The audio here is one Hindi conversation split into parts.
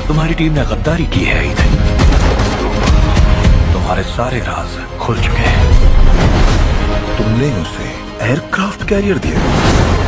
तुम्हारी टीम ने गद्दारी की है ईथन। तुम्हारे सारे राज खुल चुके हैं। तुमने उसे एयरक्राफ्ट कैरियर दिया।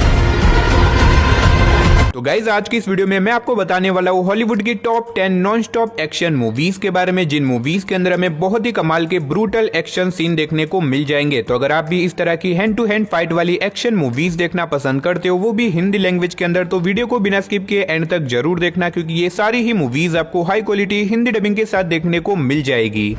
तो गाइज आज की इस वीडियो में मैं आपको बताने वाला हूँ हॉलीवुड की top 10 non stop action movies के बारे में, जिन मूवीज के अंदर हमें बहुत ही कमाल के ब्रूटल एक्शन सीन देखने को मिल जाएंगे। तो अगर आप भी इस तरह की हैंड टू हैंड फाइट वाली एक्शन मूवीज देखना पसंद करते हो, वो भी हिंदी लैंग्वेज के अंदर, तो वीडियो को बिना स्किप किए एंड तक जरूर देखना, क्योंकि ये सारी ही मूवीज आपको हाई क्वालिटी हिंदी डबिंग के साथ देखने को मिल जाएगी।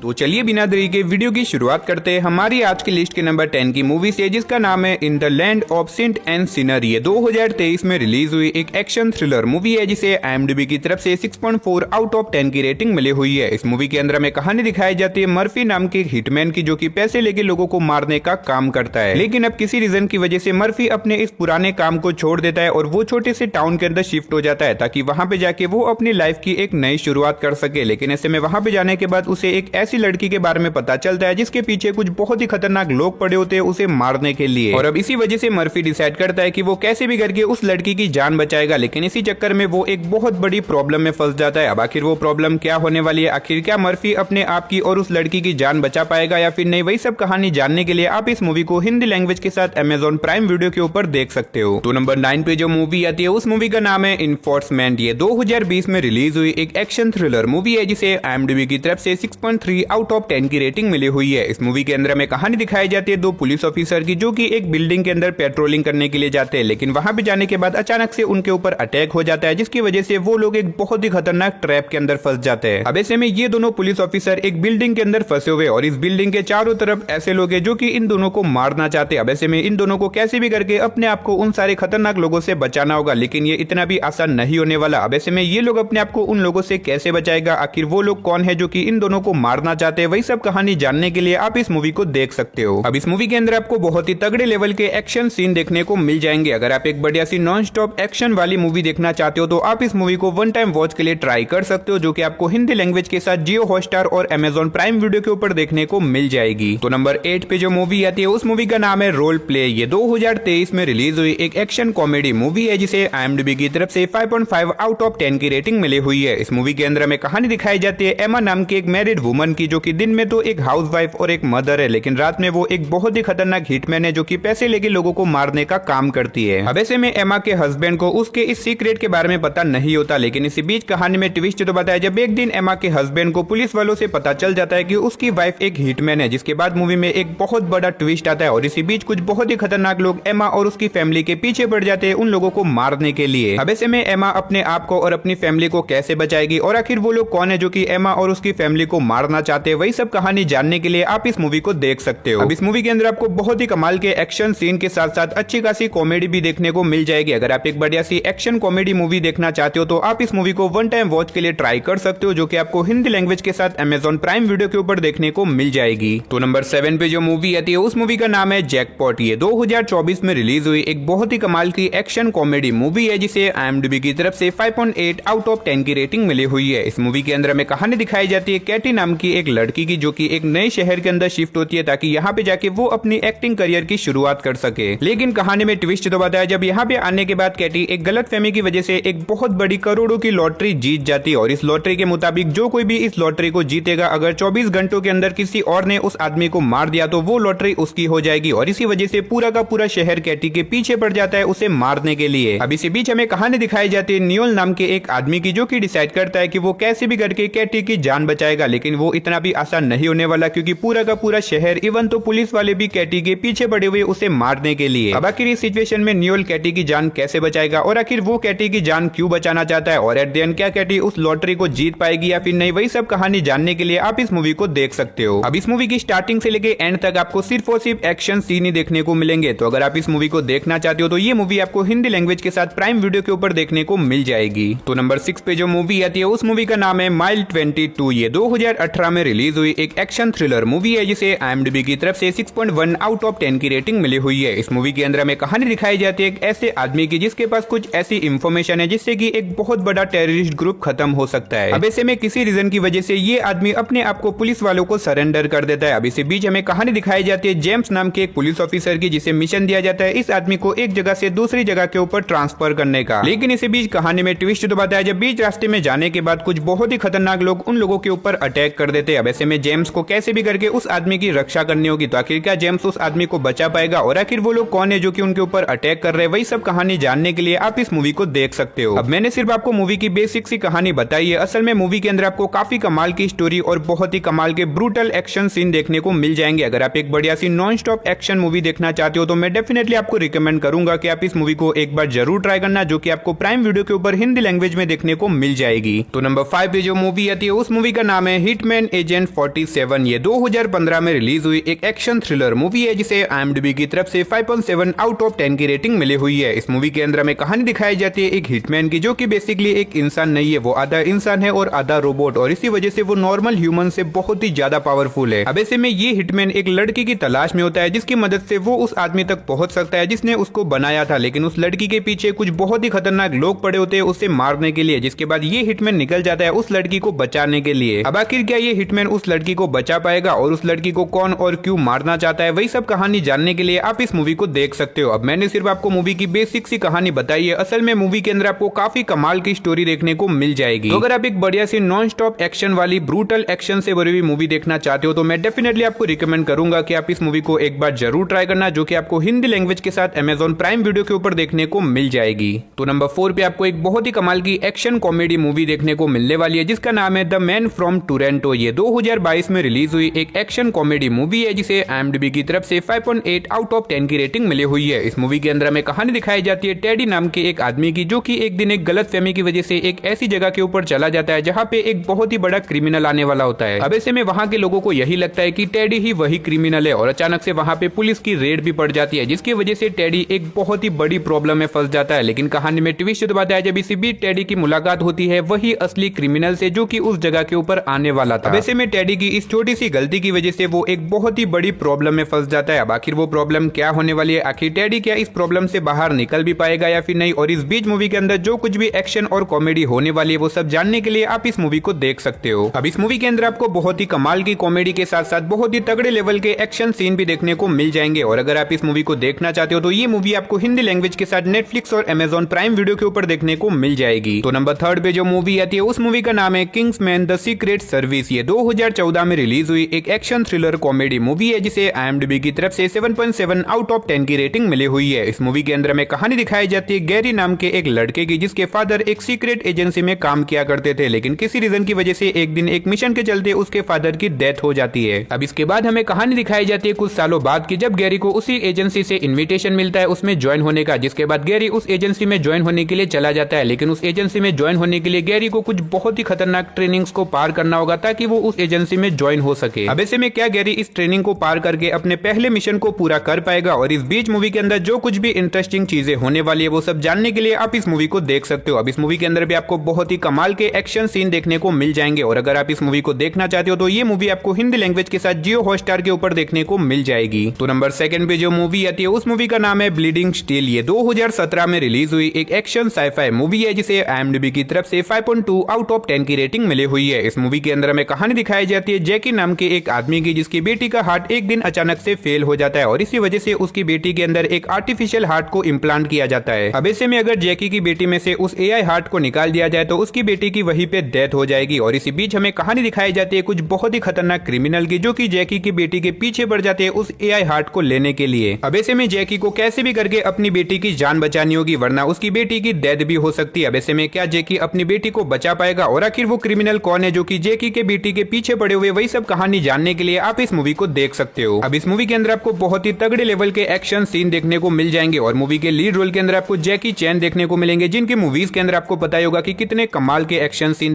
तो चलिए बिना देरी के वीडियो की शुरुआत करते हैं। हमारी आज की लिस्ट के नंबर 10 की मूवी से, जिसका नाम है in the land of saint and sinner. ये 2023 में रिलीज हुई एक एक्शन थ्रिलर मूवी है, जिसे IMDb की तरफ से 6.4 आउट ऑफ 10 की रेटिंग मिली हुई है। इस मूवी के अंदर हमें कहानी दिखाई जाती है मर्फी नाम के हिटमैन की, जो कि पैसे लेके लोगों को मारने का काम करता है। लेकिन अब किसी रीजन की वजह से मर्फी अपने इस पुराने काम को छोड़ देता है और वो छोटे से टाउन के अंदर शिफ्ट हो जाता है, ताकि वहां पे जाके वो अपनी लाइफ की एक नई शुरुआत कर सके। लेकिन ऐसे में वहां पे जाने के बाद उसे एक ऐसी लड़की के बारे में पता चलता है जिसके पीछे कुछ बहुत ही खतरनाक लोग पड़े होते हैं उसे मारने के लिए। और अब इसी वजह से मर्फी डिसाइड करता है कि वो कैसे भी करके उस लड़की की जान बचाएगा। लेकिन इसी चक्कर में वो एक बहुत बड़ी प्रॉब्लम में फंस जाता है। अब आखिर वो प्रॉब्लम क्या होने वाली है, आखिर क्या मर्फी अपने आप की और उस लड़की की जान बचा पाएगा या फिर नहीं, वही सब कहानी जानने के लिए आप इस मूवी को हिंदी लैंग्वेज के साथ Amazon प्राइम वीडियो के ऊपर देख सकते हो। तो नंबर 9 पे जो मूवी आती है, उस मूवी का नाम है इन्फोर्समेंट। ये 2020 में रिलीज हुई एक एक्शन थ्रिलर मूवी है, जिसे IMDb की तरफ से 6.3 आउट ऑफ 10 की रेटिंग मिली हुई है। इस मूवी के अंदर हमें कहानी दिखाई जाती है दो पुलिस ऑफिसर की, जो कि एक बिल्डिंग के अंदर पेट्रोलिंग करने के लिए जाते हैं। लेकिन वहां पे जाने के बाद अचानक से उनके ऊपर अटैक हो जाता है, जिसकी वजह से वो लोग एक बहुत ही खतरनाक ट्रैप के अंदर फंस जाते हैं। अब ऐसे में ये दोनों पुलिस ऑफिसर एक बिल्डिंग के अंदर फंसे हुए, और इस बिल्डिंग के चारों तरफ ऐसे लोग हैं जो कि इन दोनों को मारना चाहते हैं। अब ऐसे में इन दोनों को कैसे भी करके अपने आप को उन सारे खतरनाक लोगों से बचाना होगा, लेकिन ये इतना भी आसान नहीं होने वाला। अब ऐसे में ये लोग अपने आप को उन लोगों से कैसे बचाएगा, आखिर वो लोग कौन है जो कि इन दोनों को मारना चाहते हैं, वही सब कहानी जानने के लिए आप इस मूवी को देख सकते हो। अब इस मूवी के अंदर आपको बहुत ही तगड़े लेवल के एक्शन सीन देखने को मिल जाएंगे। अगर आप एक बढ़िया सी नॉन स्टॉप एक्शन वाली मूवी देखना चाहते हो, तो आप इस मूवी को वन टाइम वॉच के लिए ट्राई कर सकते हो, जो कि आपको हिंदी लैंग्वेज के साथ जियो हॉटस्टार और Amazon प्राइम वीडियो के ऊपर देखने को मिल जाएगी। तो नंबर 8 पे जो मूवी आती है, उस मूवी का नाम है रोल प्ले। ये 2023 में रिलीज हुई एक एक्शन कॉमेडी मूवी है, जिसे IMDb की तरफ से 5.5 आउट ऑफ 10 की रेटिंग मिली हुई है। इस मूवी के अंदर हमें कहानी दिखाई जाती है एमा नाम की एक मैरिड वुमन की, जो कि दिन में तो एक हाउसवाइफ और एक मदर है, लेकिन रात में वो एक बहुत ही खतरनाक हिटमैन है, जो कि पैसे लेके लोगों को मारने का काम करती है। अब ऐसे में एमा के हस्बैंड को उसके इस सीक्रेट के बारे में पता नहीं होता, लेकिन इसी बीच कहानी में ट्विस्ट तो बताया जब एक दिन एमा के हस्बैंड को पुलिस वालों से पता चल जाता है कि उसकी वाइफ एक हिटमैन है, जिसके बाद मूवी में एक बहुत बड़ा ट्विस्ट आता है। और इसी बीच कुछ बहुत ही खतरनाक लोग एमा और उसकी फैमिली के पीछे पड़ जाते हैं उन लोगों को मारने के लिए। अब ऐसे में एमा अपने आप को और अपनी फैमिली को कैसे बचाएगी, और आखिर वो लोग कौन है जो कि एमा और उसकी फैमिली को मारना चाहते हैं, वही सब कहानी जानने के लिए आप इस मूवी को देख सकते हो। अब इस मूवी के अंदर आपको बहुत ही कमाल के एक्शन सीन के साथ साथ अच्छी खासी कॉमेडी भी देखने को मिल जाएगी। अगर आप एक बढ़िया सी एक्शन कॉमेडी मूवी देखना चाहते हो, तो आप इस मूवी को वन टाइम वॉच के लिए ट्राई कर सकते हो, जो कि आपको हिंदी लैंग्वेज के साथ Amazon प्राइम वीडियो के ऊपर देखने को मिल जाएगी। तो नंबर 7 पे जो मूवी आती है, उस मूवी का नाम है जैकपॉट। ये 2024 में रिलीज हुई एक बहुत ही कमाल की एक्शन कॉमेडी मूवी है, जिसे IMDb की तरफ से 5.8 आउट ऑफ 10 की रेटिंग मिली हुई है। इस मूवी के अंदर हमें कहानी दिखाई जाती है कैटी नाम की एक लड़की की, जो कि एक नए शहर के अंदर शिफ्ट होती है, ताकि यहाँ पे जाके वो अपनी एक्टिंग करियर की शुरुआत कर सके। लेकिन कहानी में ट्विस्ट तो बताया जब यहाँ पे आने के बाद कैटी एक गलतफहमी की वजह से एक बहुत बड़ी करोड़ों की लॉटरी जीत जाती है, और इस लॉटरी के मुताबिक जो कोई भी इस लॉटरी को जीतेगा, अगर 24 घंटों के अंदर किसी और ने उस आदमी को मार दिया, तो वो लॉटरी उसकी हो जाएगी। और इसी वजह से पूरा का पूरा शहर कैटी के पीछे पड़ जाता है उसे मारने के लिए। अब इसी बीच हमें कहानी दिखाई जाती है नियोल नाम के एक आदमी की, जो कि डिसाइड करता है कि वो कैसे भी करके कैटी की जान बचाएगा। लेकिन वो इतना भी आसान नहीं होने वाला, क्योंकि पूरा का पूरा शहर इवन तो पुलिस वाले भी कैटी के पीछे पड़े हुए उसे मारने के लिए। अब आखिर इस सिचुएशन में नियोल कैटी की जान कैसे बचाएगा, और आखिर वो कैटी की जान क्यों बचाना चाहता है, और एट द एंड क्या कैटी उस लॉटरी को जीत पाएगी या फिर नहीं, वही सब कहानी जानने के लिए आप इस मूवी को देख सकते हो। अब इस मूवी की स्टार्टिंग से लेके एंड तक आपको सिर्फ और सिर्फ एक्शन सीन ही देखने को मिलेंगे। तो अगर आप इस मूवी को देखना चाहते हो, तो ये मूवी आपको हिंदी लैंग्वेज के साथ प्राइम वीडियो के ऊपर देखने को मिल जाएगी। तो नंबर 6 पे जो मूवी आती है, उस मूवी का नाम है माइल 22। ये 2018 में रिलीज हुई एक एक्शन थ्रिलर मूवी है जिसे IMDb की तरफ से 6.1 आउट ऑफ 10 की रेटिंग मिली हुई है। इस मूवी के अंदर हमें कहानी दिखाई जाती है एक ऐसे आदमी की जिसके पास कुछ ऐसी इंफॉर्मेशन है जिससे कि एक बहुत बड़ा टेररिस्ट ग्रुप खत्म हो सकता है। अब ऐसे में किसी रीजन की वजह से ये आदमी अपने आप को पुलिस वालों को सरेंडर कर देता है। अब इसी बीच हमें कहानी दिखाई जाती है जेम्स नाम के एक पुलिस ऑफिसर की, जिसे मिशन दिया जाता है इस आदमी को एक जगह से दूसरी जगह के ऊपर ट्रांसफर करने का। लेकिन इसी बीच कहानी में ट्विस्ट तो बताया जब बीच रास्ते में जाने के बाद कुछ बहुत ही खतरनाक लोग उन लोगों के ऊपर अटैक कर देते हैं। अब ऐसे में जेम्स को कैसे भी करके उस आदमी की रक्षा करनी होगी। तो आखिर क्या जेम्स उस आदमी को बचा पाएगा और आखिर वो लोग कौन है जो कि उनके ऊपर अटैक कर रहे हैं, वही सब कहानी जानने के लिए आप इस मूवी को देख सकते हो। अब मैंने सिर्फ आपको मूवी की बेसिक सी कहानी बताई है। असल में मूवी के अंदर आपको काफी कमाल की स्टोरी और बहुत ही कमाल के ब्रूटल एक्शन सीन देखने को मिल जाएंगे। अगर आप एक बढ़िया सी नॉन स्टॉप एक्शन मूवी देखना चाहते हो तो मैं डेफिनेटली आपको रिकमेंड करूंगा कि आप इस मूवी को एक बार जरूर ट्राई करना, जो कि आपको प्राइम वीडियो के ऊपर हिंदी लैंग्वेज में देखने को मिल जाएगी। तो नंबर 5 पे जो मूवी आती है उस मूवी का नाम है हिटमैन एजेंट 47। ये 2015 में रिलीज हुई एक एक्शन थ्रिलर मूवी है जिसे IMDb की तरफ से 5.7 आउट ऑफ 10 की रेटिंग मिली हुई है। इस मूवी के अंदर हमें कहानी दिखाई जाती है एक हिटमैन की, जो कि बेसिकली एक इंसान नहीं है, वो आधा इंसान है और आधा रोबोट, और इसी वजह से वो नॉर्मल ह्यूमन से बहुत ही ज्यादा पावरफुल है। अब ऐसे में ये हिटमैन एक लड़की की तलाश में होता है जिसकी मदद से वो उस आदमी तक पहुंच सकता है जिसने उसको बनाया था। लेकिन उस लड़की के पीछे कुछ बहुत ही खतरनाक लोग पड़े होते हैं उसे मारने के लिए, जिसके बाद ये हिटमैन निकल जाता है उस लड़की को बचाने के लिए। अब आखिर क्या ये हिटमैन उस लड़की को बचा पाएगा और उस लड़की को कौन और क्यों मारना चाहता है, वही सब कहानी जानने के लिए आप इस मूवी को देख सकते हो। अब मैंने सिर्फ आपको मूवी की बेसिक सी कहानी बताई है। असल में मूवी के अंदर आपको काफी कमाल की स्टोरी देखने को मिल जाएगी। तो अगर आप एक बढ़िया सी नॉन स्टॉप एक्शन वाली ब्रूटल एक्शन से भरी हुई मूवी देखना चाहते हो तो मैं डेफिनेटली आपको रिकमेंड करूंगा कि आप इस मूवी को एक बार जरूर ट्राई करना, जो कि आपको हिंदी लैंग्वेज के साथ Amazon प्राइम वीडियो के ऊपर देखने को मिल जाएगी। तो नंबर 4 पे आपको एक बहुत ही कमाल की एक्शन कॉमेडी मूवी देखने को मिलने वाली है जिसका नाम है द मैन फ्रॉम टोरंटो। ये 2022 में रिलीज हुई एक एक्शन कॉमेडी मूवी है जिसे IMDb की तरफ से 5.8 आउट ऑफ 10 की रेटिंग मिली हुई है। इस मूवी के अंदर हमें कहानी दिखाई जाती है टेडी नाम के एक आदमी की, जो कि एक दिन एक गलतफहमी की वजह से एक ऐसी जगह के ऊपर चला जाता है जहाँ पे एक बहुत ही बड़ा क्रिमिनल आने वाला होता है। अब ऐसे में वहाँ के लोगों को यही लगता है कि टेडी ही वही क्रिमिनल है, और अचानक से वहाँ पे पुलिस की रेड भी पड़ जाती है, जिसकी वजह से टेडी एक बहुत ही बड़ी प्रॉब्लम में फंस जाता है। लेकिन कहानी में ट्विस्ट तो बताया जब इसी बीच टेडी की मुलाकात होती है वही असली क्रिमिनल से, जो कि उस जगह के ऊपर आने वाला था। वैसे में टेडी की इस छोटी सी गलती की वजह से वो एक बहुत ही बड़ी प्रॉब्लम में फंस जाता है। अब आखिर वो प्रॉब्लम क्या होने वाली है, आखिर टेडी क्या इस प्रॉब्लम से बाहर निकल भी पाएगा या फिर नहीं, और इस बीच मूवी के अंदर जो कुछ भी एक्शन और कॉमेडी होने वाली है वो सब जानने के लिए आप इस मूवी को देख सकते हो। अब इस मूवी के अंदर आपको बहुत ही कमाल की कॉमेडी के साथ साथ बहुत ही तगड़े लेवल के एक्शन सीन भी देखने को मिल जाएंगे। और अगर आप इस मूवी को देखना चाहते हो तो ये मूवी आपको हिंदी लैंग्वेज के साथ नेटफ्लिक्स और Amazon प्राइम वीडियो के ऊपर देखने को मिल जाएगी। तो नंबर 3 पे जो मूवी आती है उस मूवी का नाम है किंग्समैन द सीक्रेट सर्विस। ये 2014 में रिलीज हुई एक एक्शन थ्रिलर कॉमेडी मूवी है जिसे IMDb की तरफ से 7.7 आउट ऑफ 10 की रेटिंग मिली हुई है। इस मूवी के अंदर में कहानी दिखाई जाती है गैरी नाम के एक लड़के की, जिसके फादर एक सीक्रेट एजेंसी में काम किया करते थे, लेकिन किसी रीजन की वजह से एक दिन एक मिशन के चलते उसके फादर की डेथ हो जाती है। अब इसके बाद हमें कहानी दिखाई जाती है कुछ सालों बाद की, जब गैरी को उसी एजेंसी से इन्विटेशन मिलता है उसमें ज्वाइन होने का, जिसके बाद गैरी उस एजेंसी में ज्वाइन होने के लिए चला जाता है। लेकिन उस एजेंसी में ज्वाइन होने के लिए गैरी को कुछ बहुत ही खतरनाक ट्रेनिंग्स को पार करना होगा ताकि वो उस एजेंसी में ज्वाइन हो सके। अब ऐसे में क्या गैरी इस ट्रेनिंग को पार करके अपने पहले मिशन को पूरा कर पाएगा, और इस बीच मूवी के अंदर जो कुछ भी इंटरेस्टिंग चीजें होने वाली है वो सब जानने के लिए आप इस मूवी को देख सकते हो। अब इस मूवी के अंदर भी आपको बहुत ही कमाल के एक्शन सीन देखने को मिल जाएंगे, और अगर आप इस मूवी को देखना चाहते हो तो ये मूवी आपको हिंदी लैंग्वेज के साथ जियो हॉटस्टार के ऊपर देखने को मिल जाएगी। तो नंबर 2 पे जो मूवी आती है उस मूवी का नाम है ब्लीडिंग स्टील। ये 2017 में रिलीज हुई एक एक्शन साइफाई मूवी है जिसे IMDb की तरफ से 5.2 आउट ऑफ 10 की रेटिंग मिली हुई है। इस मूवी के अंदर हमें कहानी दिखाई जाती है जैकी नाम के एक आदमी की, जिसकी बेटी का हार्ट एक दिन अचानक से फेल हो जाता है, और इसी वजह से उसकी बेटी के अंदर एक आर्टिफिशियल हार्ट को इम्प्लांट किया जाता है। अब ऐसे में अगर जैकी की बेटी में से उस AI हार्ट को निकाल दिया जाए तो उसकी बेटी की वहीं पे डेथ हो जाएगी। और इसी बीच हमें कहानी दिखाई जाती है कुछ बहुत ही खतरनाक क्रिमिनल की, जो कि जैकी की बेटी के पीछे पड़ जाते हैं उस AI हार्ट को लेने के लिए। अब ऐसे में जैकी को कैसे भी करके अपनी बेटी की जान बचानी होगी, वरना उसकी बेटी की डेथ भी हो सकती है। अब ऐसे में क्या जैकी अपनी बेटी को बचा पाएगा, और आखिर वो क्रिमिनल कौन है जो कि जैकी के बेटी के पीछे पड़े हुए, वही सब कहानी जानने के लिए आप इस मूवी को देख सकते हो। अब इस मूवी के अंदर आपको बहुत ही तगड़े लेवल के एक्शन सीन देखने को मिल जाएंगे, और मूवी के लीड रोल के अंदर आपको जैकी चैन देखने को मिलेंगे, जिनके मूवीज के अंदर आपको पता होगा कि कितने कमाल के एक्शन सीन